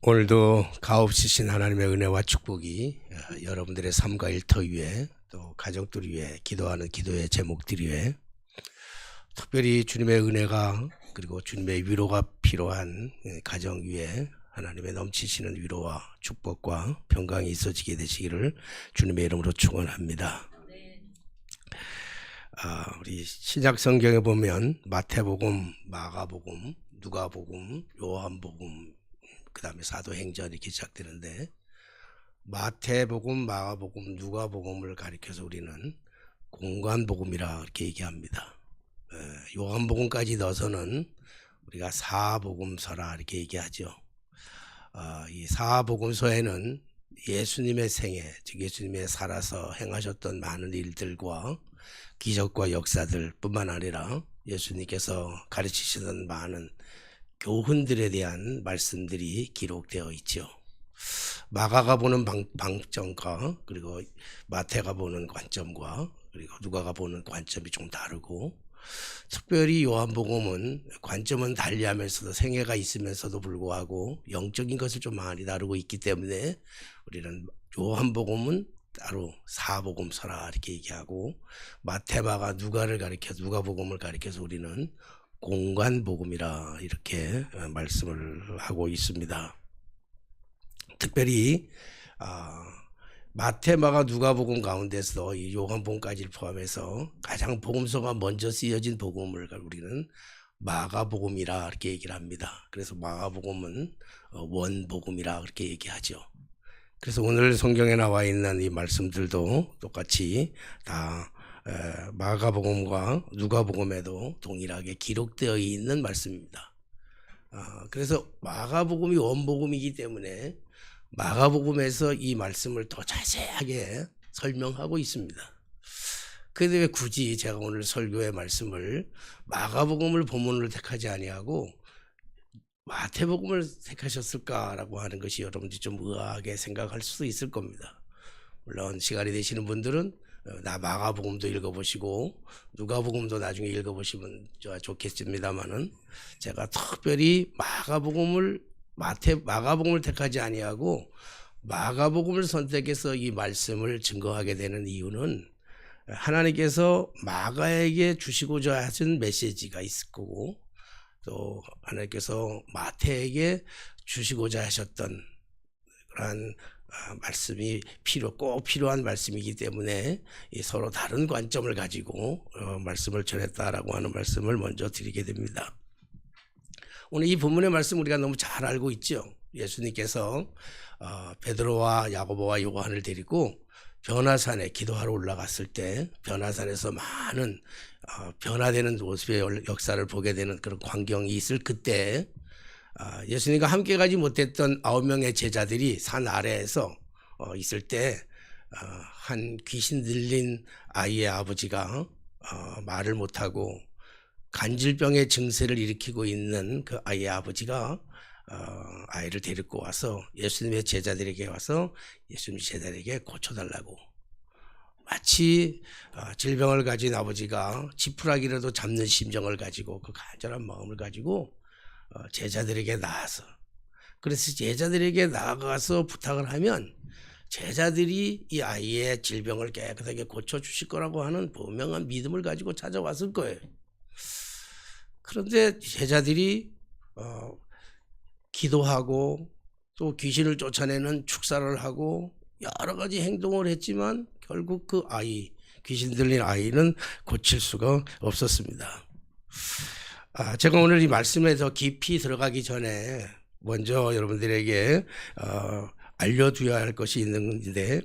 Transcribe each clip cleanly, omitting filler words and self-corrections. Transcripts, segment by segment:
오늘도 가없으신 하나님의 은혜와 축복이 여러분들의 삶과 일터 위에 또 가정들 위에 기도하는 기도의 제목들 위에 특별히 주님의 은혜가 그리고 주님의 위로가 필요한 가정 위에 하나님의 넘치시는 위로와 축복과 평강이 있어지게 되시기를 주님의 이름으로 축원합니다. 우리 신약 성경에 보면 마태복음, 마가복음, 누가복음, 요한복음, 그 다음에 사도행전 이렇게 시작되는데 마태복음, 마가복음, 누가복음을 가리켜서 우리는 공관복음이라 이렇게 얘기합니다. 요한복음까지 넣어서는 우리가 사복음서라 이렇게 얘기하죠. 이 사복음서에는 예수님의 생애, 즉 예수님의 살아서 행하셨던 많은 일들과 기적과 역사들 뿐만 아니라 예수님께서 가르치시던 많은 교훈들에 대한 말씀들이 기록되어 있죠. 마가가 보는 방점과 그리고 마태가 보는 관점과 그리고 누가가 보는 관점이 좀 다르고, 특별히 요한복음은 관점은 달리하면서도 생애가 있으면서도 불구하고 영적인 것을 좀 많이 다루고 있기 때문에 우리는 요한복음은 따로 사복음서라 이렇게 얘기하고, 마태, 마가, 누가를 가리켜 누가복음을 가리켜서 우리는 공관복음이라 이렇게 말씀을 하고 있습니다. 특별히 마태, 마가, 누가복음 가운데서 이 요한복음까지를 포함해서 가장 복음서가 먼저 쓰여진 복음을 우리는 마가복음이라 이렇게 얘기를 합니다. 그래서 마가복음은 원복음이라 그렇게 얘기하죠. 그래서 오늘 성경에 나와 있는 이 말씀들도 똑같이 다 마가복음과 누가복음에도 동일하게 기록되어 있는 말씀입니다. 그래서 마가복음이 원복음이기 때문에 마가복음에서 이 말씀을 더 자세하게 설명하고 있습니다. 그런데 왜 굳이 제가 오늘 설교의 말씀을 마가복음을 본문으로 택하지 아니하고 마태복음을 택하셨을까라고 하는 것이 여러분들이 좀 의아하게 생각할 수도 있을 겁니다. 물론 시간이 되시는 분들은 나 마가복음도 읽어보시고 누가복음도 나중에 읽어보시면 좋겠습니다만은, 제가 특별히 마가복음을 택하지 아니하고 마가복음을 선택해서 이 말씀을 증거하게 되는 이유는 하나님께서 마가에게 주시고자 하신 메시지가 있을 거고, 또 하나님께서 마태에게 주시고자 하셨던 그러한 말씀이 꼭 필요한 말씀이기 때문에 서로 다른 관점을 가지고 말씀을 전했다라고 하는 말씀을 먼저 드리게 됩니다. 오늘 이 본문의 말씀 우리가 너무 잘 알고 있죠. 예수님께서 베드로와 야고보와 요한을 데리고 변화산에 기도하러 올라갔을 때 변화산에서 많은 변화되는 모습의 역사를 보게 되는 그런 광경이 있을 그때 예수님과 함께 가지 못했던 9명의 제자들이 산 아래에서 있을 때 한 귀신 들린 아이의 아버지가 말을 못하고 간질병의 증세를 일으키고 있는 그 아이의 아버지가 아이를 데리고 와서 예수님의 제자들에게 와서 예수님 제자들에게 고쳐달라고, 마치 질병을 가진 아버지가 지푸라기라도 잡는 심정을 가지고 그 간절한 마음을 가지고 제자들에게 나아서, 그래서 제자들에게 나아가서 부탁을 하면 제자들이 이 아이의 질병을 깨끗하게 고쳐주실 거라고 하는 분명한 믿음을 가지고 찾아왔을 거예요. 그런데 제자들이 기도하고 또 귀신을 쫓아내는 축사를 하고 여러 가지 행동을 했지만 결국 그 아이, 귀신 들린 아이는 고칠 수가 없었습니다. 제가 오늘 이 말씀에 더 깊이 들어가기 전에 먼저 여러분들에게 알려줘야 할 것이 있는데,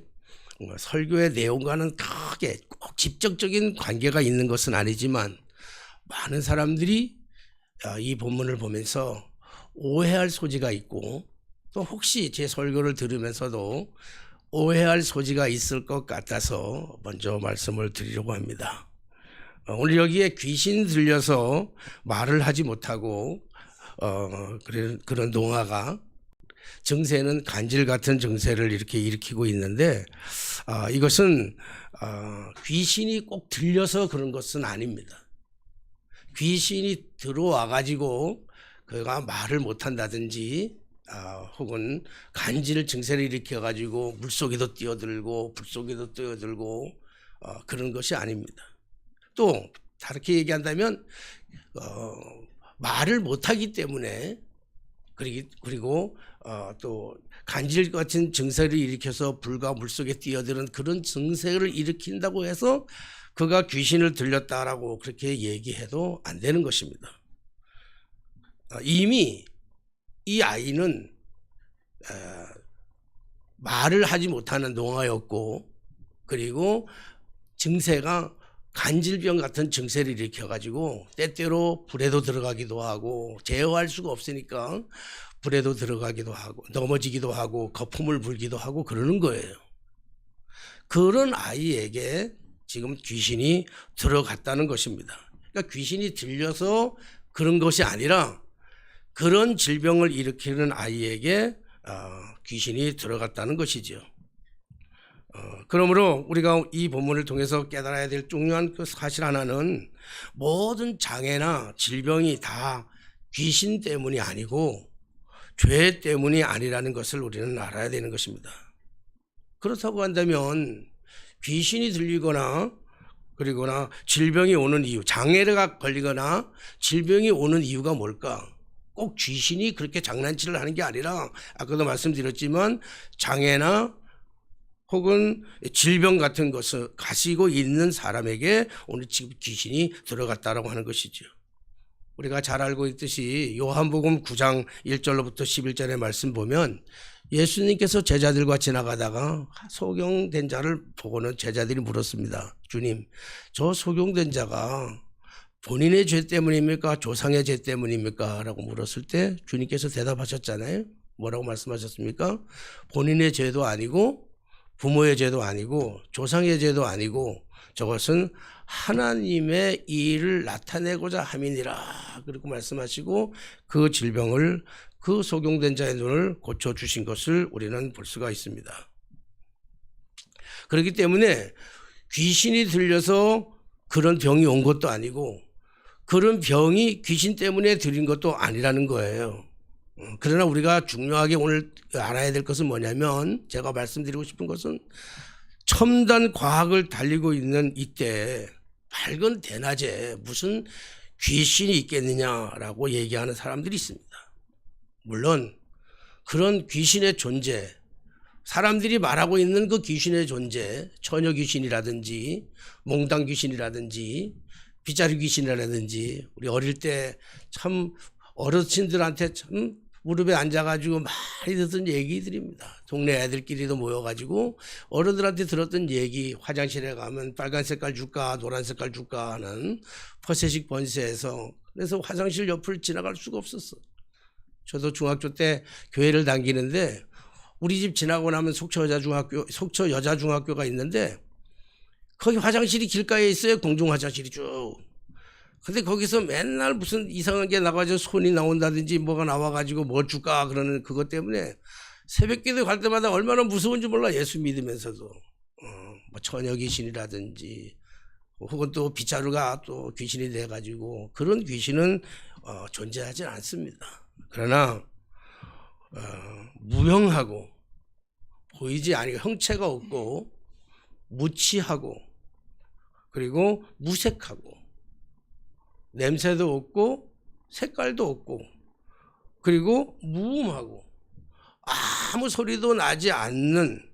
설교의 내용과는 크게 꼭 직접적인 관계가 있는 것은 아니지만 많은 사람들이 이 본문을 보면서 오해할 소지가 있고, 또 혹시 제 설교를 들으면서도 오해할 소지가 있을 것 같아서 먼저 말씀을 드리려고 합니다. 오늘 여기에 귀신 들려서 말을 하지 못하고 그런 농아가 증세는 간질 같은 증세를 이렇게 일으키고 있는데, 이것은 귀신이 꼭 들려서 그런 것은 아닙니다. 귀신이 들어와 가지고 그가 말을 못한다든지 혹은 간질 증세를 일으켜 가지고 물속에도 뛰어들고 불속에도 뛰어들고 그런 것이 아닙니다. 또 다르게 얘기한다면 말을 못하기 때문에 그리고 또 간질 같은 증세를 일으켜서 불과 물속에 뛰어드는 그런 증세를 일으킨다고 해서 그가 귀신을 들렸다라고 그렇게 얘기해도 안 되는 것입니다. 이미 이 아이는 말을 하지 못하는 농아였고 그리고 증세가 간질병 같은 증세를 일으켜 가지고 때때로 불에도 들어가기도 하고 제어할 수가 없으니까 불에도 들어가기도 하고 넘어지기도 하고 거품을 불기도 하고 그러는 거예요. 그런 아이에게 지금 귀신이 들어갔다는 것입니다. 그러니까 귀신이 들려서 그런 것이 아니라 그런 질병을 일으키는 아이에게 귀신이 들어갔다는 것이죠. 그러므로 우리가 이 본문을 통해서 깨달아야 될 중요한 그 사실 하나는 모든 장애나 질병이 다 귀신 때문이 아니고 죄 때문이 아니라는 것을 우리는 알아야 되는 것입니다. 그렇다고 한다면 귀신이 들리거나 그리거나 질병이 오는 이유, 장애가 걸리거나 질병이 오는 이유가 뭘까? 꼭 귀신이 그렇게 장난질을 하는 게 아니라 아까도 말씀드렸지만 장애나 혹은 질병 같은 것을 가지고 있는 사람에게 오늘 지금 귀신이 들어갔다라고 하는 것이죠. 우리가 잘 알고 있듯이 요한복음 9장 1절로부터 11절의 말씀 보면 예수님께서 제자들과 지나가다가 소경된 자를 보고는 제자들이 물었습니다. 주님, 저 소경된 자가 본인의 죄 때문입니까? 조상의 죄 때문입니까? 라고 물었을 때 주님께서 대답하셨잖아요. 뭐라고 말씀하셨습니까? 본인의 죄도 아니고 부모의 죄도 아니고 조상의 죄도 아니고 저것은 하나님의 일을 나타내고자 함이니라. 그리고 말씀하시고 그 질병을 그 소경된 자의 눈을 고쳐주신 것을 우리는 볼 수가 있습니다. 그렇기 때문에 귀신이 들려서 그런 병이 온 것도 아니고 그런 병이 귀신 때문에 들린 것도 아니라는 거예요. 그러나 우리가 중요하게 오늘 알아야 될 것은 뭐냐면 제가 말씀드리고 싶은 것은 첨단 과학을 달리고 있는 이때 밝은 대낮에 무슨 귀신이 있겠느냐라고 얘기하는 사람들이 있습니다. 물론 그런 귀신의 존재, 사람들이 말하고 있는 그 귀신의 존재, 처녀 귀신이라든지 몽당 귀신이라든지 빗자루 귀신이라든지 우리 어릴 때 참 어르신들한테 참 무릎에 앉아가지고 많이 듣던 얘기들입니다. 동네 애들끼리도 모여가지고 어른들한테 들었던 얘기, 화장실에 가면 빨간 색깔 줄까 노란 색깔 줄까 하는 퍼세식 번세에서 그래서 화장실 옆을 지나갈 수가 없었어. 저도 중학교 때 교회를 다니는데 우리 집 지나고 나면 속초 여자 중학교가 있는데 거기 화장실이 길가에 있어요. 공중 화장실이 쭉. 근데 거기서 맨날 무슨 이상한 게 나가지고 손이 나온다든지 뭐가 나와가지고 뭐 줄까 그러는 그것 때문에 새벽기도 갈 때마다 얼마나 무서운지 몰라. 예수 믿으면서도 뭐 처녀 귀신이라든지 혹은 또 빗자루가 또 귀신이 돼가지고 그런 귀신은 존재하지 않습니다. 그러나 무형하고 보이지 아니고 형체가 없고 무치하고 그리고 무색하고 냄새도 없고 색깔도 없고 그리고 무음하고 아무 소리도 나지 않는,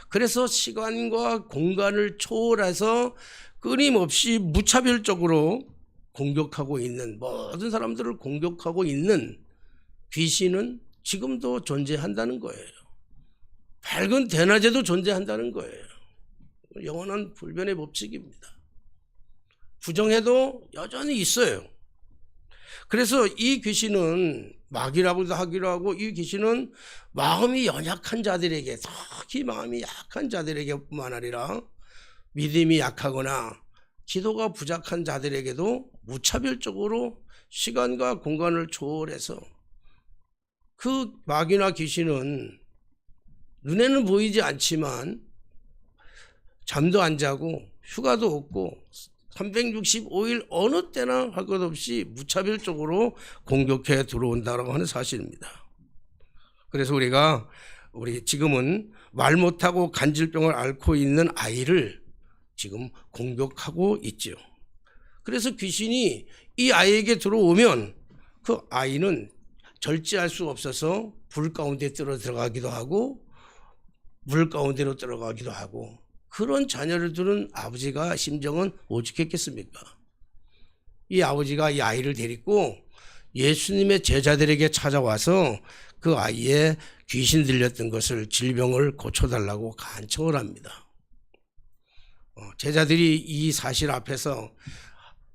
그래서 시간과 공간을 초월해서 끊임없이 무차별적으로 공격하고 있는, 모든 사람들을 공격하고 있는 귀신은 지금도 존재한다는 거예요. 밝은 대낮에도 존재한다는 거예요. 영원한 불변의 법칙입니다. 부정해도 여전히 있어요. 그래서 이 귀신은 마귀라고도 하기로 하고 이 귀신은 마음이 연약한 자들에게, 특히 마음이 약한 자들에게뿐만 아니라 믿음이 약하거나 기도가 부족한 자들에게도 무차별적으로 시간과 공간을 초월해서, 그 마귀나 귀신은 눈에는 보이지 않지만 잠도 안 자고 휴가도 없고 365일 어느 때나 할 것 없이 무차별적으로 공격해 들어온다고 하는 사실입니다. 그래서 우리 지금은 말 못하고 간질병을 앓고 있는 아이를 지금 공격하고 있죠. 그래서 귀신이 이 아이에게 들어오면 그 아이는 절제할 수 없어서 불 가운데 들어가기도 하고 물 가운데로 들어가기도 하고, 그런 자녀를 두는 아버지가 심정은 오죽했겠습니까? 이 아버지가 이 아이를 데리고 예수님의 제자들에게 찾아와서 그 아이의 귀신 들렸던 것을, 질병을 고쳐달라고 간청을 합니다. 제자들이 이 사실 앞에서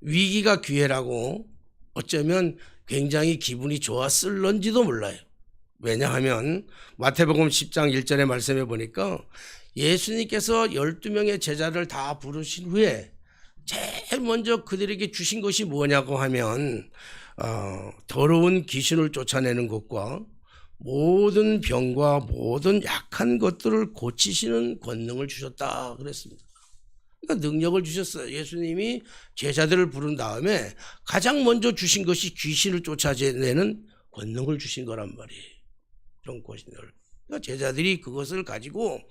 위기가 기회라고 어쩌면 굉장히 기분이 좋았을런지도 몰라요. 왜냐하면 마태복음 10장 1절의 말씀에 보니까 예수님께서 12명의 제자를 다 부르신 후에 제일 먼저 그들에게 주신 것이 뭐냐고 하면 더러운 귀신을 쫓아내는 것과 모든 병과 모든 약한 것들을 고치시는 권능을 주셨다 그랬습니다. 그러니까 능력을 주셨어요. 예수님이 제자들을 부른 다음에 가장 먼저 주신 것이 귀신을 쫓아내는 권능을 주신 거란 말이에요. 그런 권능을. 그러니까 제자들이 그것을 가지고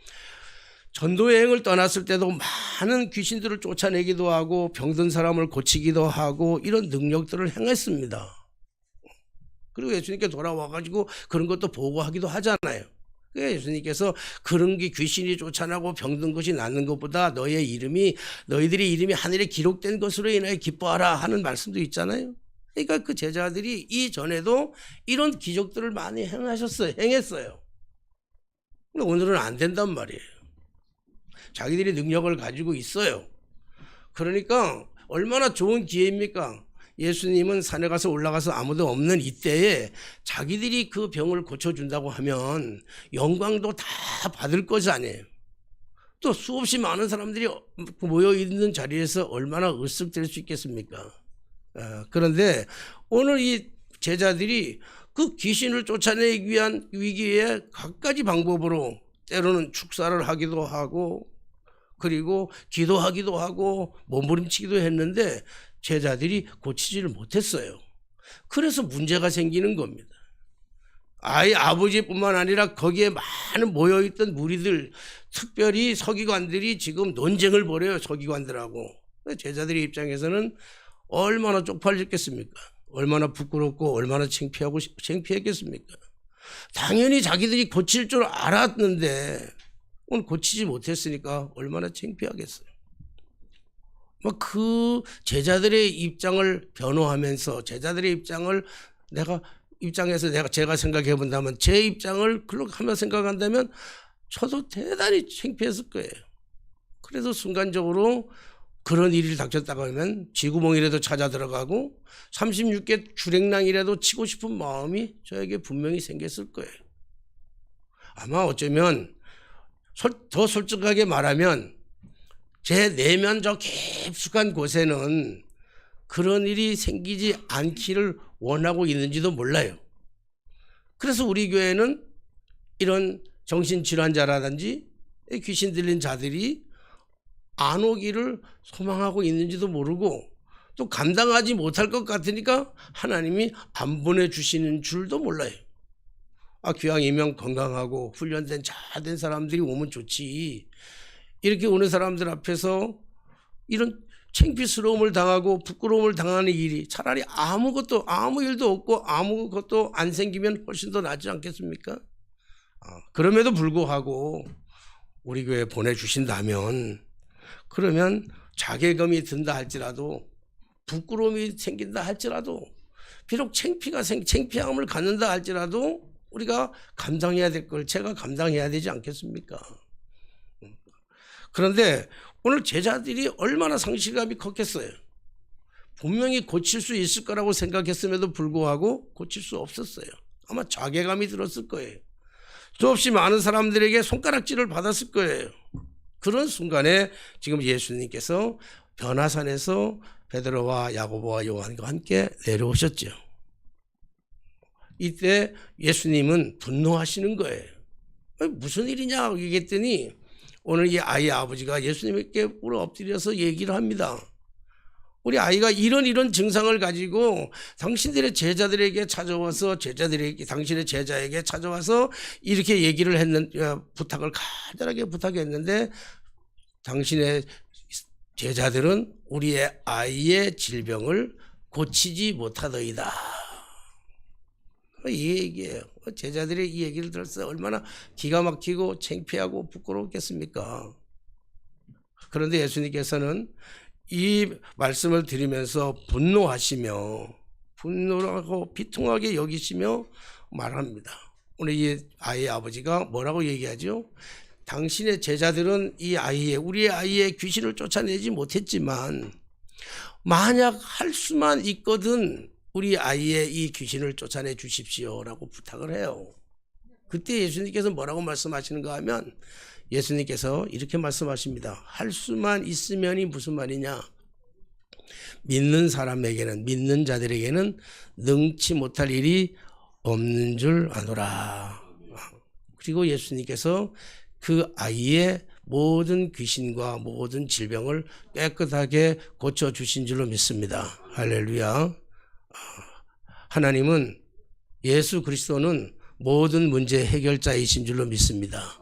전도 여행을 떠났을 때도 많은 귀신들을 쫓아내기도 하고 병든 사람을 고치기도 하고 이런 능력들을 행했습니다. 그리고 예수님께 돌아와가지고 그런 것도 보고하기도 하잖아요. 그러니까 예수님께서 그런 게 귀신이 쫓아나고 병든 것이 낫는 것보다 너희들의 이름이 하늘에 기록된 것으로 인하여 기뻐하라 하는 말씀도 있잖아요. 그러니까 그 제자들이 이전에도 이런 기적들을 많이 행했어요. 근데 오늘은 안 된단 말이에요. 자기들이 능력을 가지고 있어요. 그러니까 얼마나 좋은 기회입니까? 예수님은 산에 가서 올라가서 아무도 없는 이때에 자기들이 그 병을 고쳐준다고 하면 영광도 다 받을 것이 아니에요. 또 수없이 많은 사람들이 모여있는 자리에서 얼마나 으쓱될 수 있겠습니까? 그런데 오늘 이 제자들이 그 귀신을 쫓아내기 위한 위기에 갖가지 방법으로 때로는 축사를 하기도 하고 그리고 기도하기도 하고 몸부림치기도 했는데 제자들이 고치지를 못했어요. 그래서 문제가 생기는 겁니다. 아버지뿐만 아니라 거기에 많은 모여있던 무리들, 특별히 서기관들이 지금 논쟁을 벌여요. 서기관들하고. 제자들의 입장에서는 얼마나 쪽팔렸겠습니까? 얼마나 부끄럽고 얼마나 창피했겠습니까? 당연히 자기들이 고칠 줄 알았는데 오늘 고치지 못했으니까 얼마나 창피하겠어요. 그 제자들의 입장을 변호하면서 제자들의 입장을 제가 생각해 본다면 제 입장을 그렇게 하며 생각한다면 저도 대단히 창피했을 거예요. 그래서 순간적으로 그런 일이 닥쳤다고 하면 쥐구멍이라도 찾아 들어가고 36개 주랭랑이라도 치고 싶은 마음이 저에게 분명히 생겼을 거예요. 아마 어쩌면 더 솔직하게 말하면 제 내면 저 깊숙한 곳에는 그런 일이 생기지 않기를 원하고 있는지도 몰라요. 그래서 우리 교회는 이런 정신질환자라든지 귀신 들린 자들이 안 오기를 소망하고 있는지도 모르고 또 감당하지 못할 것 같으니까 하나님이 안 보내주시는 줄도 몰라요. 기왕이면 건강하고 훈련된 잘된 사람들이 오면 좋지. 이렇게 오는 사람들 앞에서 이런 창피스러움을 당하고 부끄러움을 당하는 일이 차라리 아무 일도 없고 아무것도 안 생기면 훨씬 더 낫지 않겠습니까? 그럼에도 불구하고 우리 교회에 보내주신다면 그러면 자괴감이 든다 할지라도 부끄러움이 생긴다 할지라도 비록 창피함을 갖는다 할지라도 우리가 감당해야 될 걸 제가 감당해야 되지 않겠습니까? 그런데 오늘 제자들이 얼마나 상실감이 컸겠어요. 분명히 고칠 수 있을 거라고 생각했음에도 불구하고 고칠 수 없었어요. 아마 자괴감이 들었을 거예요. 수없이 많은 사람들에게 손가락질을 받았을 거예요. 그런 순간에 지금 예수님께서 변화산에서 베드로와 야고보와 요한과 함께 내려오셨죠. 이때 예수님은 분노하시는 거예요. 무슨 일이냐 얘기했더니 오늘 이 아이의 아버지가 예수님께 엎드려서 얘기를 합니다. 우리 아이가 이런 증상을 가지고 당신들의 제자들에게 찾아와서 당신의 제자에게 찾아와서 이렇게 얘기를 부탁을 간절하게 부탁했는데 당신의 제자들은 우리의 아이의 질병을 고치지 못하더이다. 이 얘기예요. 제자들이 이 얘기를 들었을 때 얼마나 기가 막히고 창피하고 부끄럽겠습니까? 그런데 예수님께서는 이 말씀을 드리면서 분노하시고 비통하게 여기시며 말합니다. 오늘 이 아이의 아버지가 뭐라고 얘기하죠? 당신의 제자들은 우리의 아이의 귀신을 쫓아내지 못했지만 만약 할 수만 있거든 우리 아이의 이 귀신을 쫓아내 주십시오라고 부탁을 해요. 그때 예수님께서 뭐라고 말씀하시는가 하면 예수님께서 이렇게 말씀하십니다. 할 수만 있으면이 무슨 말이냐? 믿는 사람에게는, 믿는 자들에게는 능치 못할 일이 없는 줄 아노라. 그리고 예수님께서 그 아이의 모든 귀신과 모든 질병을 깨끗하게 고쳐주신 줄로 믿습니다. 할렐루야. 하나님은 예수 그리스도는 모든 문제의 해결자이신 줄로 믿습니다.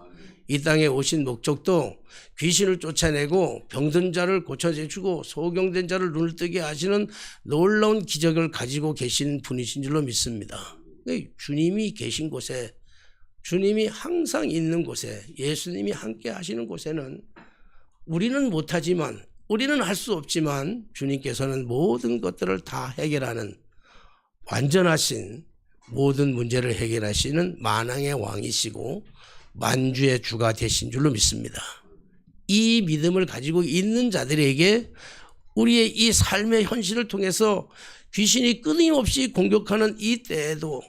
이 땅에 오신 목적도 귀신을 쫓아내고 병든 자를 고쳐주고 소경된 자를 눈을 뜨게 하시는 놀라운 기적을 가지고 계신 분이신 줄로 믿습니다. 주님이 계신 곳에, 주님이 항상 있는 곳에, 예수님이 함께 하시는 곳에는 우리는 못하지만, 우리는 할 수 없지만 주님께서는 모든 것들을 다 해결하는 완전하신 모든 문제를 해결하시는 만왕의 왕이시고 만주의 주가 되신 줄로 믿습니다. 이 믿음을 가지고 있는 자들에게 우리의 이 삶의 현실을 통해서 귀신이 끊임없이 공격하는 이 때에도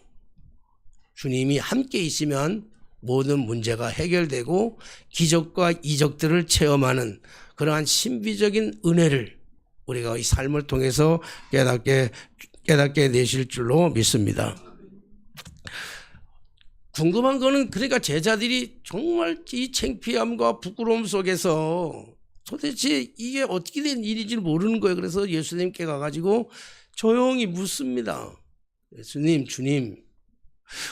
주님이 함께 있으면 모든 문제가 해결되고 기적과 이적들을 체험하는 그러한 신비적인 은혜를 우리가 이 삶을 통해서 깨닫게 되실 줄로 믿습니다. 궁금한 거는 그러니까 제자들이 정말 이 창피함과 부끄러움 속에서 도대체 이게 어떻게 된 일인지 모르는 거예요. 그래서 예수님께 가가지고 조용히 묻습니다. 예수님, 주님,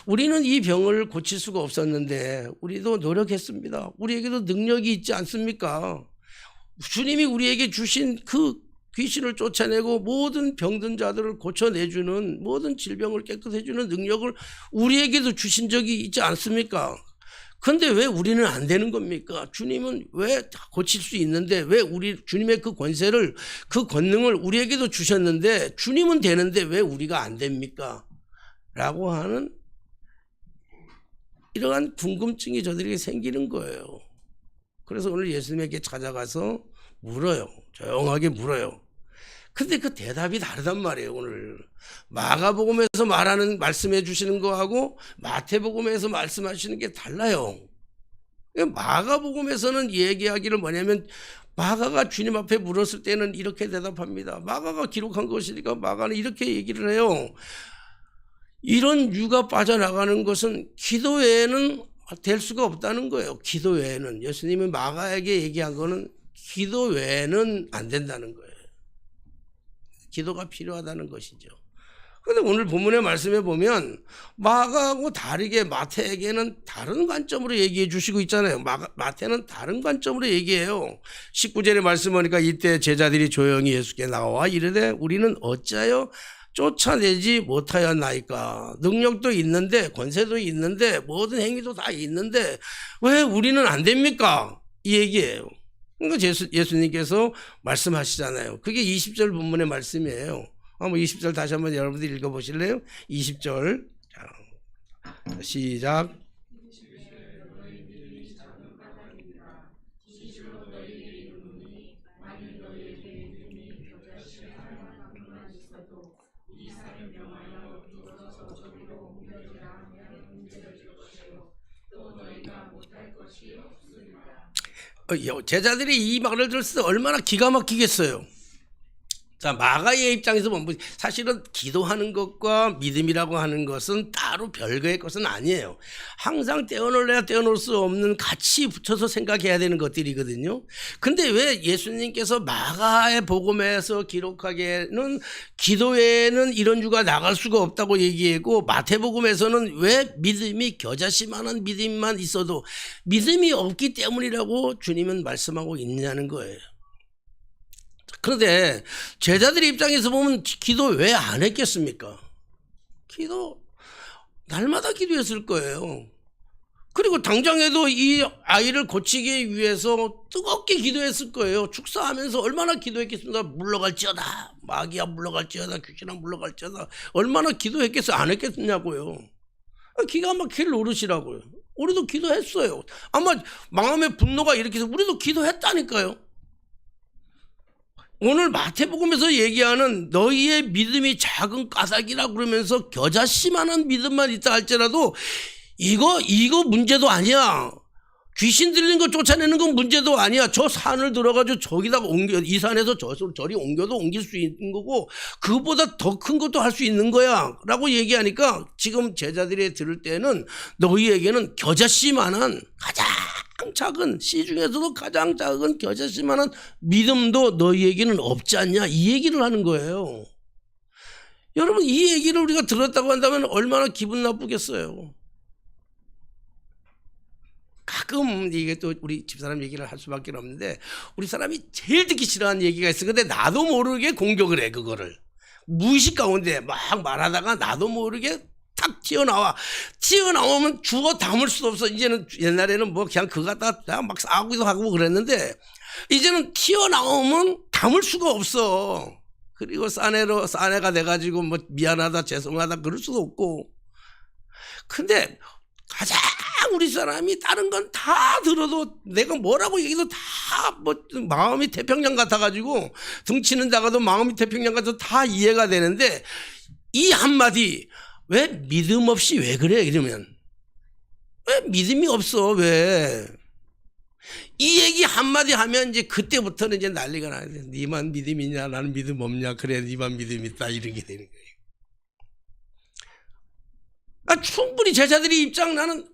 우리는 이 병을 고칠 수가 없었는데 우리도 노력했습니다. 우리에게도 능력이 있지 않습니까? 주님이 우리에게 주신 그 귀신을 쫓아내고 모든 병든 자들을 고쳐내주는, 모든 질병을 깨끗해주는 능력을 우리에게도 주신 적이 있지 않습니까? 그런데 왜 우리는 안 되는 겁니까? 주님은 왜 고칠 수 있는데 왜 주님의 그 권세를, 그 권능을 우리에게도 주셨는데 주님은 되는데 왜 우리가 안 됩니까? 라고 하는 이러한 궁금증이 저들에게 생기는 거예요. 그래서 오늘 예수님에게 찾아가서 물어요. 조용하게 물어요. 근데 그 대답이 다르단 말이에요. 오늘 마가복음에서 말씀해 주시는 거하고 마태복음에서 말씀하시는 게 달라요. 마가복음에서는 얘기하기를 뭐냐면 마가가 주님 앞에 물었을 때는 이렇게 대답합니다. 마가가 기록한 것이니까 마가는 이렇게 얘기를 해요. 이런 유가 빠져나가는 것은 기도 외에는 될 수가 없다는 거예요. 기도 외에는. 예수님이 마가에게 얘기한 거는 기도 외에는 안 된다는 거예요. 기도가 필요하다는 것이죠. 그런데 오늘 본문의 말씀에 보면 마가하고 다르게 마태에게는 다른 관점으로 얘기해 주시고 있잖아요. 마태는 다른 관점으로 얘기해요. 19절의 말씀 보니까 이때 제자들이 조용히 예수께 나와 이르되 우리는 어찌하여 쫓아내지 못하였나이까. 능력도 있는데 권세도 있는데 모든 행위도 다 있는데 왜 우리는 안 됩니까? 이 얘기예요. 그러니까 예수님께서 말씀하시잖아요. 그게 20절 본문의 말씀이에요. 한번 20절 다시 한번 여러분들 읽어보실래요? 20절. 자, 시작. 제자들이 이 말을 들었을 때 얼마나 기가 막히겠어요. 자, 마가의 입장에서 보면 사실은 기도하는 것과 믿음이라고 하는 것은 따로 별개의 것은 아니에요. 항상 떼어놓을래야 떼어놓을 수 없는 같이 붙여서 생각해야 되는 것들이거든요. 근데 왜 예수님께서 마가의 복음에서 기록하기에는 기도 외에는 이런 주가 나갈 수가 없다고 얘기하고 마태복음에서는 왜 믿음이 겨자씨만한 믿음만 있어도 믿음이 없기 때문이라고 주님은 말씀하고 있냐는 거예요. 그런데 제자들의 입장에서 보면 기도 왜 안 했겠습니까? 기도 날마다 기도했을 거예요. 그리고 당장에도 이 아이를 고치기 위해서 뜨겁게 기도했을 거예요. 축사하면서 얼마나 기도했겠습니까? 물러갈지어다, 마귀야 물러갈지어다, 귀신아 물러갈지어다. 얼마나 기도했겠어요? 안 했겠냐고요. 기가 막힐 노릇이라고요. 우리도 기도했어요. 아마 마음의 분노가 이렇게 해서 우리도 기도했다니까요. 오늘 마태복음에서 얘기하는 너희의 믿음이 작은 까닭이라 그러면서 겨자씨만한 믿음만 있다 할지라도 이거 문제도 아니야. 귀신 들리는 거 쫓아내는 건 문제도 아니야. 저 산을 들어가지고 저기다가 이 산에서 저리 옮겨도 옮길 수 있는 거고 그거보다 더 큰 것도 할 수 있는 거야 라고 얘기하니까 지금 제자들이 들을 때는 너희에게는 겨자씨만한 가장 작은 씨 중에서도 가장 작은 겨자씨만한 믿음도 너희에게는 없지 않냐 이 얘기를 하는 거예요. 여러분 이 얘기를 우리가 들었다고 한다면 얼마나 기분 나쁘겠어요. 가끔 이게 또 우리 집사람 얘기를 할 수밖에 없는데 우리 사람이 제일 듣기 싫어하는 얘기가 있어. 근데 나도 모르게 공격을 해. 그거를 무의식 가운데 막 말하다가 나도 모르게 탁 튀어나오면 죽어 담을 수도 없어. 이제는 옛날에는 뭐 그냥 그거 갖다가 막 싸우기도 하고 그랬는데 이제는 튀어나오면 담을 수가 없어. 그리고 사내가 돼가지고 뭐 미안하다 죄송하다 그럴 수도 없고. 근데 가장 우리 사람이 다른 건 다 들어도 내가 뭐라고 얘기해도 다 뭐 마음이 태평양 같아가지고 등치는 작아도 마음이 태평양 같아서 다 이해가 되는데 이 한마디 왜 믿음 없이 왜 그래 이러면 왜 믿음이 없어 왜 이 얘기 한마디 하면 이제 그때부터는 이제 난리가 나요. 니만 믿음 있냐 나는 믿음 없냐 그래 니만 믿음 있다 이렇게 되는 거예요. 충분히 제자들이 입장 나는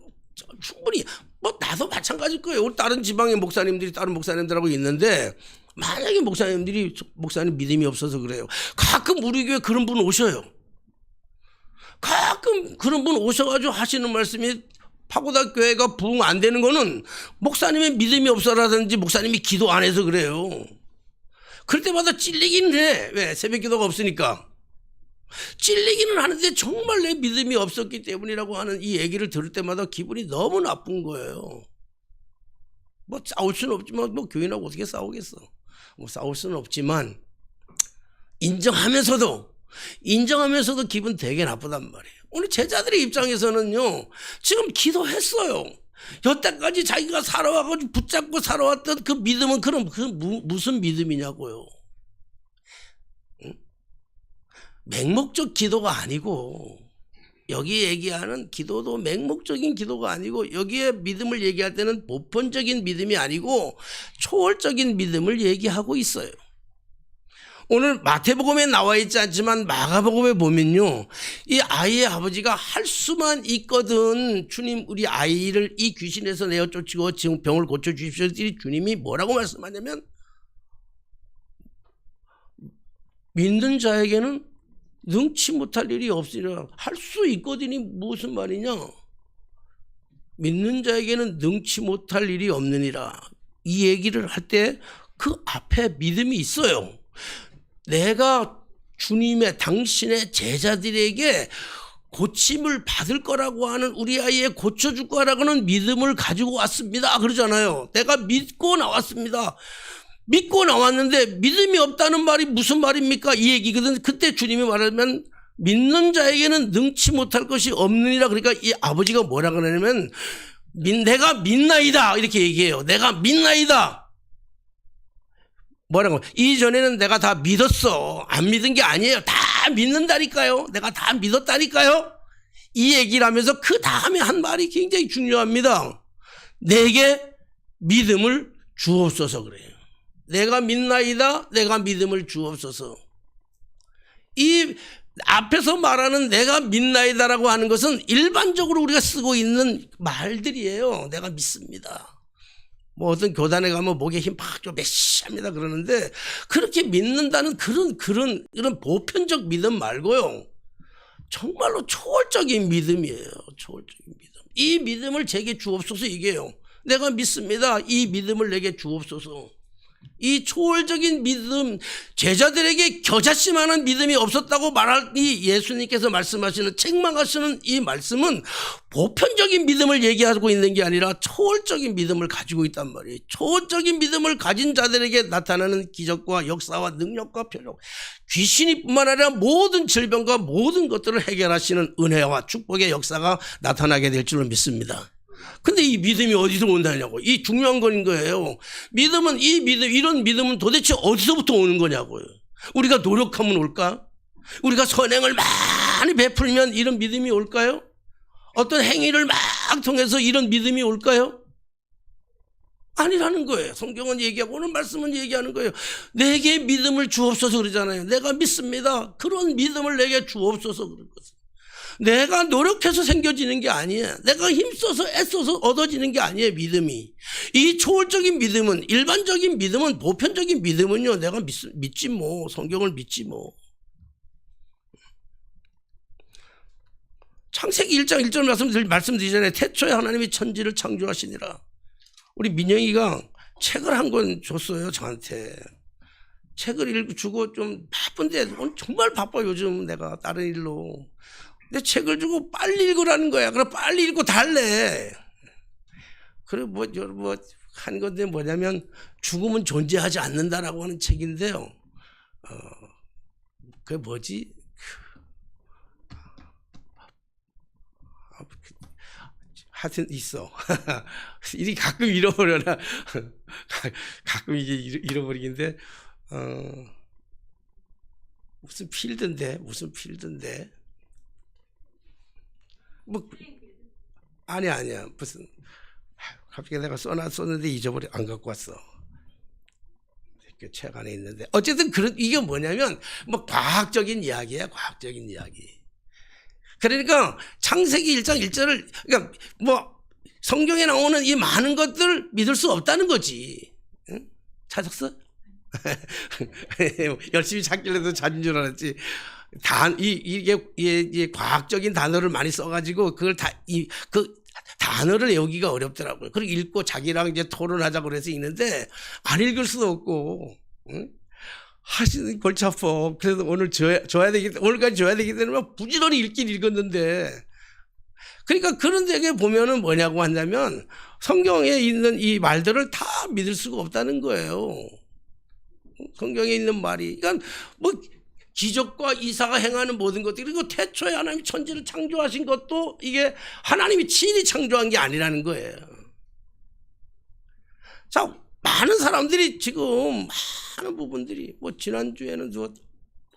충분히 뭐 나도 마찬가지일 거예요. 우리 다른 지방의 목사님들이 다른 목사님들하고 있는데 만약에 목사님 믿음이 없어서 그래요. 가끔 우리 교회 그런 분 오셔요. 가끔 그런 분 오셔가지고 하시는 말씀이 파고다 교회가 부흥 안 되는 거는 목사님의 믿음이 없어라든지 목사님이 기도 안 해서 그래요. 그럴 때마다 찔리긴 해. 왜? 새벽 기도가 없으니까. 찔리기는 하는데 정말 내 믿음이 없었기 때문이라고 하는 이 얘기를 들을 때마다 기분이 너무 나쁜 거예요. 뭐 싸울 수는 없지만 뭐 교인하고 어떻게 싸우겠어. 뭐 싸울 수는 없지만 인정하면서도 기분 되게 나쁘단 말이에요. 오늘 제자들의 입장에서는요 지금 기도했어요. 여태까지 자기가 살아와가지고 붙잡고 살아왔던 그 믿음은 그럼 무슨 믿음이냐고요. 맹목적 기도가 아니고 여기 얘기하는 기도도 맹목적인 기도가 아니고 여기에 믿음을 얘기할 때는 보편적인 믿음이 아니고 초월적인 믿음을 얘기하고 있어요. 오늘 마태복음에 나와 있지 않지만 마가복음에 보면요 이 아이의 아버지가 할 수만 있거든. 주님 우리 아이를 이 귀신에서 내어 쫓고 지금 병을 고쳐주십시오. 주님이 뭐라고 말씀하냐면 믿는 자에게는 능치 못할 일이 없으리라. 할 수 있거든이 무슨 말이냐. 믿는 자에게는 능치 못할 일이 없느니라. 이 얘기를 할 때 그 앞에 믿음이 있어요. 내가 주님의 당신의 제자들에게 고침을 받을 거라고 하는 우리 아이의 고쳐줄 거라고는 믿음을 가지고 왔습니다 그러잖아요. 내가 믿고 나왔습니다. 믿고 나왔는데 믿음이 없다는 말이 무슨 말입니까? 이 얘기거든. 그때 주님이 말하면 믿는 자에게는 능치 못할 것이 없느니라. 그러니까 이 아버지가 뭐라 그러냐면 내가 믿나이다 이렇게 얘기해요. 내가 믿나이다. 뭐라고? 이전에는 내가 다 믿었어. 안 믿은 게 아니에요. 다 믿는다니까요. 내가 다 믿었다니까요. 이 얘기를 하면서 그 다음에 한 말이 굉장히 중요합니다. 내게 믿음을 주옵소서 그래요. 내가 믿나이다. 내가 믿음을 주옵소서. 이 앞에서 말하는 내가 믿나이다라고 하는 것은 일반적으로 우리가 쓰고 있는 말들이에요. 내가 믿습니다. 뭐 어떤 교단에 가면 목에 힘 팍 줘 메시합니다 그러는데 그렇게 믿는다는 이런 보편적 믿음 말고요. 정말로 초월적인 믿음이에요. 초월적인 믿음. 이 믿음을 제게 주옵소서 이게요. 내가 믿습니다. 이 믿음을 내게 주옵소서. 이 초월적인 믿음, 제자들에게 겨자씨만한 믿음이 없었다고 말할 이 예수님께서 말씀하시는 책망하시는 이 말씀은 보편적인 믿음을 얘기하고 있는 게 아니라 초월적인 믿음을 가지고 있단 말이에요. 초월적인 믿음을 가진 자들에게 나타나는 기적과 역사와 능력과 표적, 귀신이 뿐만 아니라 모든 질병과 모든 것들을 해결하시는 은혜와 축복의 역사가 나타나게 될 줄로 믿습니다. 근데 이 믿음이 어디서 온다냐고. 이 중요한 거인 거예요. 믿음은 이런 믿음은 도대체 어디서부터 오는 거냐고요. 우리가 노력하면 올까? 우리가 선행을 많이 베풀면 이런 믿음이 올까요? 어떤 행위를 막 통해서 이런 믿음이 올까요? 아니라는 거예요. 성경은 얘기하고 오늘 말씀은 얘기하는 거예요. 내게 믿음을 주옵소서 그러잖아요. 내가 믿습니다. 그런 믿음을 내게 주옵소서 그런 것은. 내가 노력해서 생겨지는 게 아니에요. 내가 힘써서 애써서 얻어지는 게 아니에요. 믿음이. 이 초월적인 믿음은, 일반적인 믿음은, 보편적인 믿음은요, 내가 믿지 뭐, 성경을 믿지 뭐. 창세기 1장 1절 말씀드리잖아요. 태초에 하나님이 천지를 창조하시니라. 우리 민영이가 책을 한 권 줬어요, 저한테. 책을 주고 좀 바쁜데, 오늘 정말 바빠, 요즘 내가 다른 일로. 근데 책을 주고 빨리 읽으라는 거야. 그럼 빨리 읽고 달래. 그래, 한 건데 뭐냐면, 죽음은 존재하지 않는다라고 하는 책인데요. 그게 뭐지? 하여튼 있어. 일이 가끔 잃어버려나. 가끔 이게 잃어버리긴데, 무슨 필드인데. 뭐, 아니야. 무슨, 갑자기 내가 써놨었는데 안 갖고 왔어. 그 책 안에 있는데. 어쨌든 이게 뭐냐면, 뭐, 과학적인 이야기야, 과학적인 이야기. 그러니까, 창세기 1장 1절을, 그러니까, 뭐, 성경에 나오는 이 많은 것들을 믿을 수 없다는 거지. 응? 찾았어? 열심히 찾길래도 찾은 줄 알았지. 이게 과학적인 단어를 많이 써가지고 그걸 그 단어를 외우기가 어렵더라고요. 그리고 읽고 자기랑 이제 토론하자고 그래서 읽는데 안 읽을 수도 없고, 응? 하시는 골치 아파. 그래서 오늘 오늘까지 줘야 되기 때문에 부지런히 읽긴 읽었는데. 그러니까 그런 데에 보면은 뭐냐고 한다면 성경에 있는 이 말들을 다 믿을 수가 없다는 거예요. 성경에 있는 말이. 그러니까 뭐 기적과 이사가 행하는 모든 것들, 그리고 태초에 하나님이 천지를 창조하신 것도 이게 하나님이 친히 창조한 게 아니라는 거예요. 자, 많은 사람들이 지금 많은 부분들이 뭐 지난주에는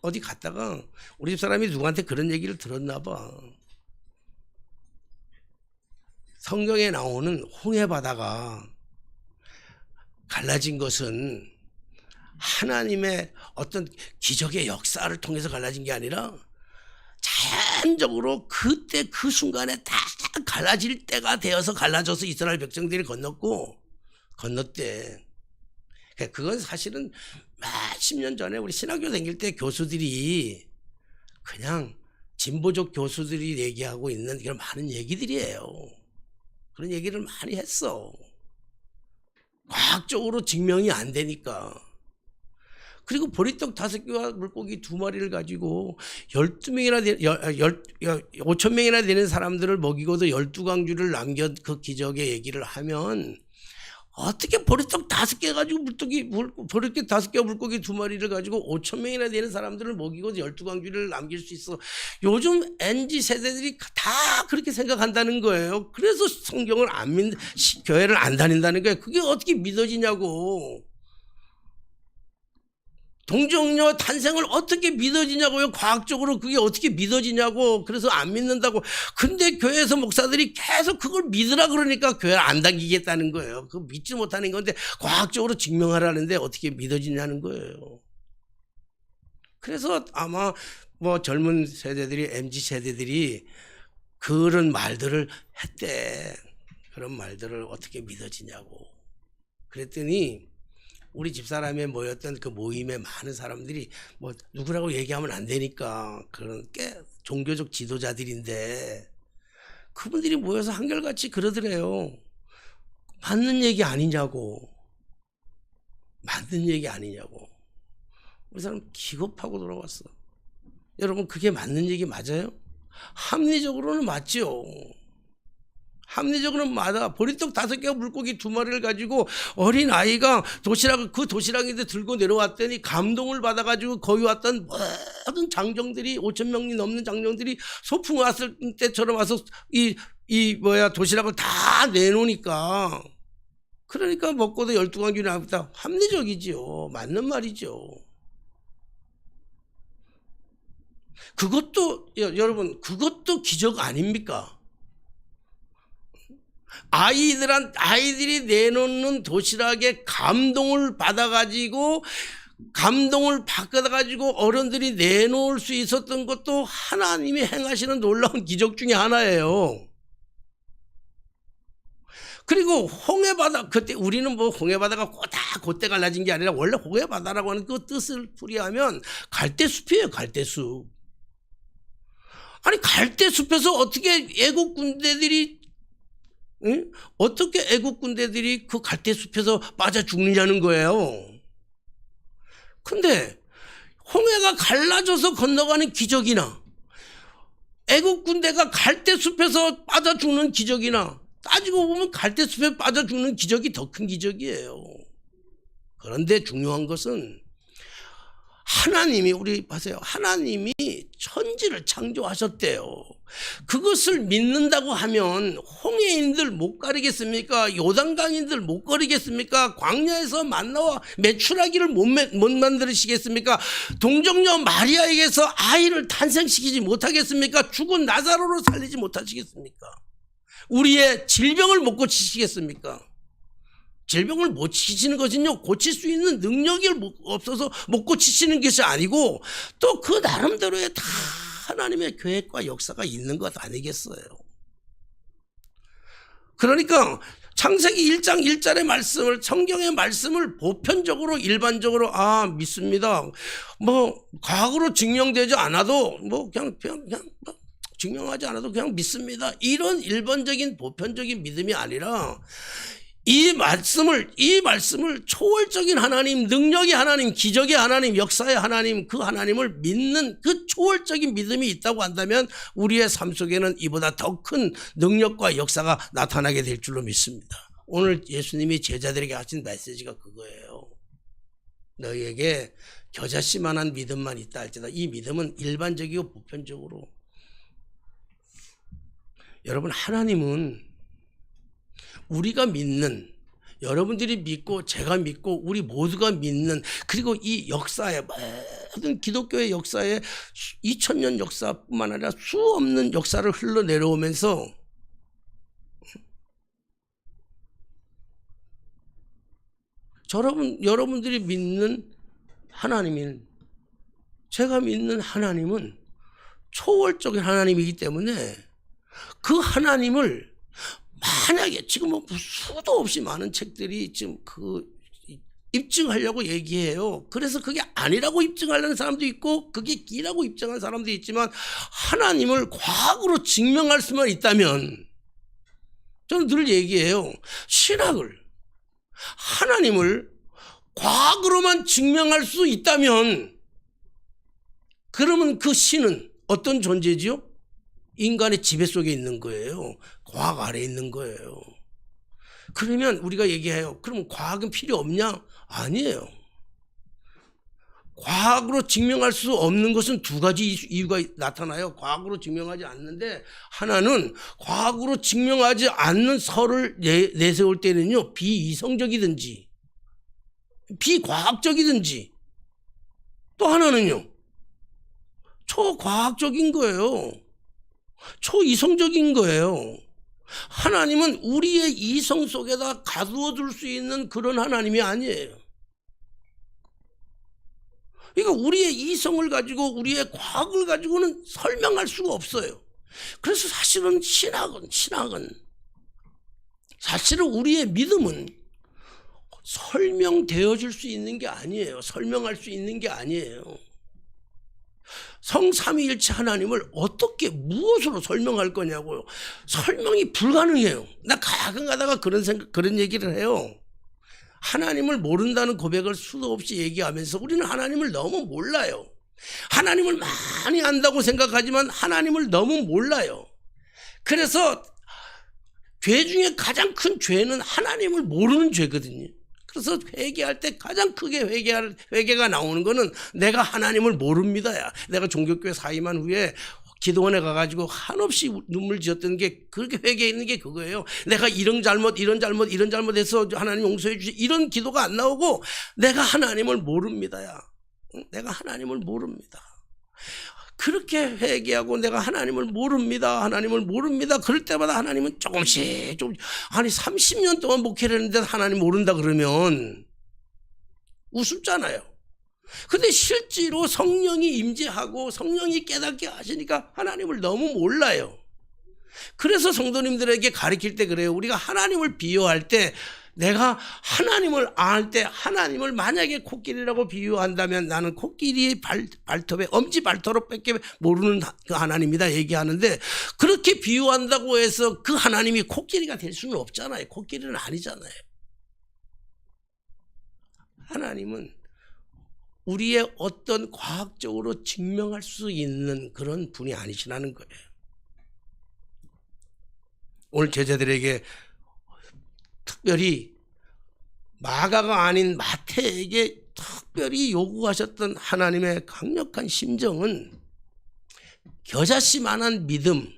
어디 갔다가 우리 집 사람이 누구한테 그런 얘기를 들었나 봐. 성경에 나오는 홍해 바다가 갈라진 것은 하나님의 어떤 기적의 역사를 통해서 갈라진 게 아니라 자연적으로 그때 그 순간에 다 갈라질 때가 되어서 갈라져서 이스라엘 백성들이 건넜대. 그건 사실은 몇십 년 전에 우리 신학교 다닐 때 교수들이 그냥 진보적 교수들이 얘기하고 있는 이런 많은 얘기들이에요. 그런 얘기를 많이 했어. 과학적으로 증명이 안 되니까. 그리고 보리떡 5개와 물고기 2마리를 가지고 5,000명이나 되는 사람들을 먹이고도 12강주를 남겨 그 기적의 얘기를 하면 어떻게 보리떡 5개 가지고 보리떡 5개와 물고기 2마리를 가지고 5,000명이나 되는 사람들을 먹이고 12강주를 남길 수 있어. 요즘 MZ 세대들이 다 그렇게 생각한다는 거예요. 그래서 성경을 교회를 안 다닌다는 거예요. 그게 어떻게 믿어지냐고. 동정녀 탄생을 어떻게 믿어지냐고요. 과학적으로 그게 어떻게 믿어지냐고. 그래서 안 믿는다고. 근데 교회에서 목사들이 계속 그걸 믿으라 그러니까 교회를 안 다니겠다는 거예요. 그거 믿지 못하는 건데 과학적으로 증명하라는데 어떻게 믿어지냐는 거예요. 그래서 아마 뭐 젊은 세대들이 MZ 세대들이 그런 말들을 했대. 그런 말들을 어떻게 믿어지냐고. 그랬더니 우리 집사람에 모였던 그 모임에 많은 사람들이 뭐 누구라고 얘기하면 안 되니까 그런 꽤 종교적 지도자들인데 그분들이 모여서 한결같이 그러더래요. 맞는 얘기 아니냐고. 맞는 얘기 아니냐고. 우리 사람 기겁하고 돌아왔어. 여러분 그게 맞는 얘기 맞아요? 합리적으로는 맞죠. 합리적으로는 맞아. 보리떡 5개와 물고기 2마리를 가지고 어린 아이가 그 도시락인데 들고 내려왔더니 감동을 받아가지고 거기 왔던 모든 장정들이 5,000명이 넘는 장정들이 소풍 왔을 때처럼 와서 도시락을 다 내놓으니까 그러니까 먹고도 12강균이 나왔다. 합리적이지요. 맞는 말이죠. 여러분 그것도 기적 아닙니까? 아이들이 내놓는 도시락에 감동을 받아가지고 어른들이 내놓을 수 있었던 것도 하나님이 행하시는 놀라운 기적 중에 하나예요. 그리고 홍해바다, 그때 우리는 뭐 홍해바다가 다 그때 갈라진 게 아니라 원래 홍해바다라고 하는 그 뜻을 풀이하면 갈대숲이에요. 갈대숲. 아니 갈대숲에서 어떻게 애국 군대들이 그 갈대숲에서 빠져 죽느냐는 거예요. 근데 홍해가 갈라져서 건너가는 기적이나 애국 군대가 갈대숲에서 빠져 죽는 기적이나 따지고 보면 갈대숲에 빠져 죽는 기적이 더 큰 기적이에요. 그런데 중요한 것은 하나님이 천지를 창조하셨대요. 그것을 믿는다고 하면 홍해인들 못 가리겠습니까? 요단강인들 못 가리겠습니까? 광야에서 만나와 메추라기를 못 만들으시겠습니까? 동정녀 마리아에게서 아이를 탄생시키지 못하겠습니까? 죽은 나사로를 살리지 못하시겠습니까? 우리의 질병을 못 고치시겠습니까? 질병을 못 고치시는 것은요, 고칠 수 있는 능력이 없어서 못 고치시는 것이 아니고 또 그 나름대로의 다 하나님의 계획과 역사가 있는 것 아니겠어요? 그러니까 창세기 1장 1절의 말씀을, 성경의 말씀을 보편적으로 일반적으로 믿습니다. 뭐 과학으로 증명되지 않아도 그냥 증명하지 않아도 그냥 믿습니다. 이런 일반적인 보편적인 믿음이 아니라 이 말씀을 초월적인 하나님, 능력의 하나님, 기적의 하나님, 역사의 하나님, 그 하나님을 믿는 그 초월적인 믿음이 있다고 한다면 우리의 삶 속에는 이보다 더 큰 능력과 역사가 나타나게 될 줄로 믿습니다. 오늘 예수님이 제자들에게 하신 메시지가 그거예요. 너희에게 겨자씨만한 믿음만 있다 할지라도 이 믿음은 일반적이고 보편적으로, 여러분 하나님은 우리가 믿는, 여러분들이 믿고 제가 믿고 우리 모두가 믿는, 그리고 이 역사에, 모든 기독교의 역사에 2000년 역사뿐만 아니라 수없는 역사를 흘러내려오면서 여러분들이 믿는 하나님은, 제가 믿는 하나님은 초월적인 하나님이기 때문에 그 하나님을 만약에 지금 수도 없이 많은 책들이 지금 입증하려고 얘기해요. 그래서 그게 아니라고 입증하려는 사람도 있고 그게 기라고 입증하는 사람도 있지만 하나님을 과학으로 증명할 수만 있다면, 저는 늘 얘기해요. 신학을, 하나님을 과학으로만 증명할 수 있다면 그러면 그 신은 어떤 존재지요? 인간의 지배 속에 있는 거예요. 과학 아래에 있는 거예요. 그러면 우리가 얘기해요. 그럼 과학은 필요 없냐? 아니에요. 과학으로 증명할 수 없는 것은 두 가지 이유가 나타나요. 과학으로 증명하지 않는데, 하나는 과학으로 증명하지 않는 설을 내세울 때는요, 비이성적이든지 비과학적이든지, 또 하나는요 초과학적인 거예요. 초이성적인 거예요. 하나님은 우리의 이성 속에다 가두어 둘 수 있는 그런 하나님이 아니에요. 그러니까 우리의 이성을 가지고 우리의 과학을 가지고는 설명할 수가 없어요. 그래서 사실은 신학은 사실은 우리의 믿음은 설명되어질 수 있는 게 아니에요. 설명할 수 있는 게 아니에요. 성삼위일체 하나님을 어떻게 무엇으로 설명할 거냐고요. 설명이 불가능해요. 나 가끔 가다가 그런 얘기를 해요. 하나님을 모른다는 고백을 수도 없이 얘기하면서 우리는 하나님을 너무 몰라요. 하나님을 많이 안다고 생각하지만 하나님을 너무 몰라요. 그래서 죄 중에 가장 큰 죄는 하나님을 모르는 죄거든요. 그래서 회개할 때 가장 크게 회개가 나오는 거는 내가 하나님을 모릅니다야. 내가 종교교회 사임한 후에 기도원에 가가지고 한없이 눈물 지었던 게 그렇게 회개했는 게 그거예요. 내가 이런 잘못해서 하나님 용서해 주시 이런 기도가 안 나오고 내가 하나님을 모릅니다야. 내가 하나님을 모릅니다. 그렇게 회개하고 내가 하나님을 모릅니다. 그럴 때마다 하나님은 조금씩 아니 30년 동안 목회를 했는데 하나님 모른다 그러면 우습잖아요. 근데 실제로 성령이 임재하고 성령이 깨닫게 하시니까 하나님을 너무 몰라요. 그래서 성도님들에게 가르칠 때 그래요. 우리가 하나님을 비유할 때 내가 하나님을 알 때 하나님을 만약에 코끼리라고 비유한다면 나는 코끼리 발톱에 엄지 발톱밖에 모르는 그 하나님이다 얘기하는데 그렇게 비유한다고 해서 그 하나님이 코끼리가 될 수는 없잖아요. 코끼리는 아니잖아요. 하나님은 우리의 어떤 과학적으로 증명할 수 있는 그런 분이 아니시라는 거예요. 오늘 제자들에게 특별히 마가가 아닌 마태에게 특별히 요구하셨던 하나님의 강력한 심정은 겨자씨만한 믿음,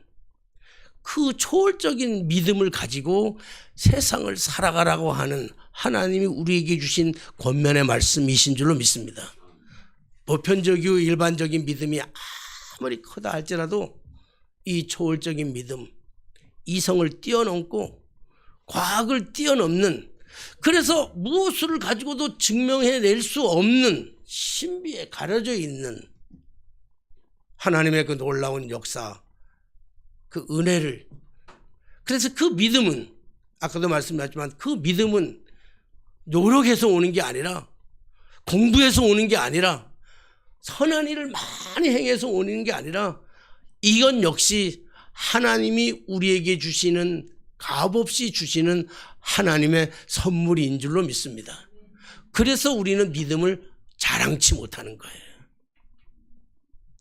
그 초월적인 믿음을 가지고 세상을 살아가라고 하는 하나님이 우리에게 주신 권면의 말씀이신 줄로 믿습니다. 보편적이고 일반적인 믿음이 아무리 크다 할지라도 이 초월적인 믿음, 이성을 뛰어넘고 과학을 뛰어넘는, 그래서 무엇을 가지고도 증명해낼 수 없는 신비에 가려져 있는 하나님의 그 놀라운 역사, 그 은혜를, 그래서 그 믿음은 아까도 말씀드렸지만 그 믿음은 노력해서 오는 게 아니라 공부해서 오는 게 아니라 선한 일을 많이 행해서 오는 게 아니라 이건 역시 하나님이 우리에게 주시는, 값없이 주시는 하나님의 선물인 줄로 믿습니다. 그래서 우리는 믿음을 자랑치 못하는 거예요.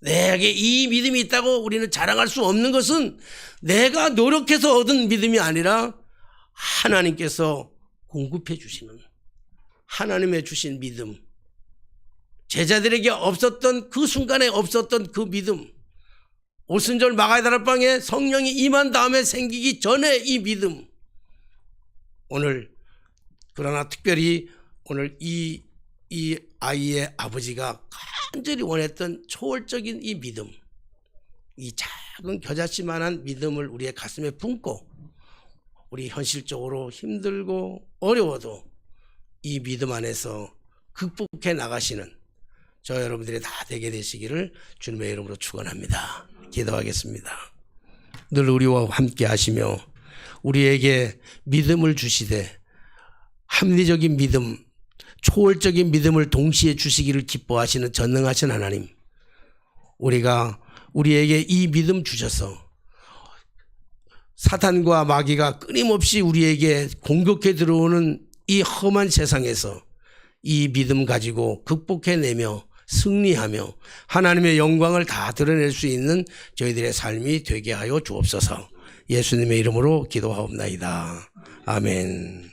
내게 이 믿음이 있다고 우리는 자랑할 수 없는 것은 내가 노력해서 얻은 믿음이 아니라 하나님께서 공급해 주시는, 하나님의 주신 믿음, 제자들에게 없었던 그 순간에 없었던 그 믿음, 오순절 마가의 다락방에 성령이 임한 다음에 생기기 전에 이 믿음, 오늘 그러나 특별히 오늘 이 아이의 아버지가 간절히 원했던 초월적인 이 믿음, 이 작은 겨자씨만한 믿음을 우리의 가슴에 품고 우리 현실적으로 힘들고 어려워도 이 믿음 안에서 극복해 나가시는 저 여러분들이 다 되게 되시기를 주님의 이름으로 축원합니다. 기도하겠습니다. 늘 우리와 함께 하시며 우리에게 믿음을 주시되 합리적인 믿음, 초월적인 믿음을 동시에 주시기를 기뻐하시는 전능하신 하나님, 우리가 우리에게 이 믿음 주셔서 사탄과 마귀가 끊임없이 우리에게 공격해 들어오는 이 험한 세상에서 이 믿음 가지고 극복해내며 승리하며 하나님의 영광을 다 드러낼 수 있는 저희들의 삶이 되게 하여 주옵소서. 예수님의 이름으로 기도하옵나이다. 아멘.